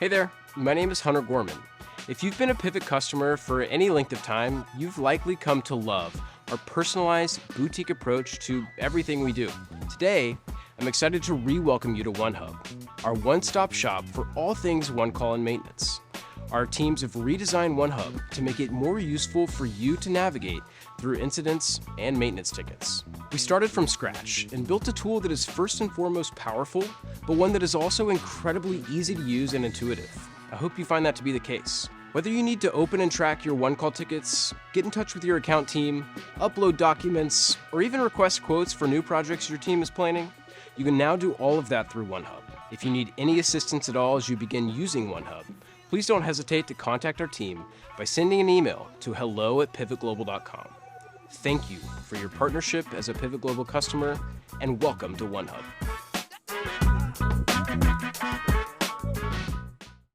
Hey there, my name is Hunter Gorman. If you've been a PivIT customer for any length of time, you've likely come to love our personalized boutique approach to everything we do. Today, I'm excited to re-welcome you to ONEHUB, our one-stop shop for all things OneCall and maintenance. Our teams have redesigned ONEHUB to make it more useful for you to navigate through incidents and maintenance tickets. We started from scratch and built a tool that is first and foremost powerful, but one that is also incredibly easy to use and intuitive. I hope you find that to be the case. Whether you need to open and track your OneCall tickets, get in touch with your account team, upload documents, or even request quotes for new projects your team is planning, you can now do all of that through ONEHUB. If you need any assistance at all as you begin using ONEHUB, please don't hesitate to contact our team by sending an email to hello@pivotglobal.com. Thank you for your partnership as a PivIT Global customer, and welcome to ONEHUB.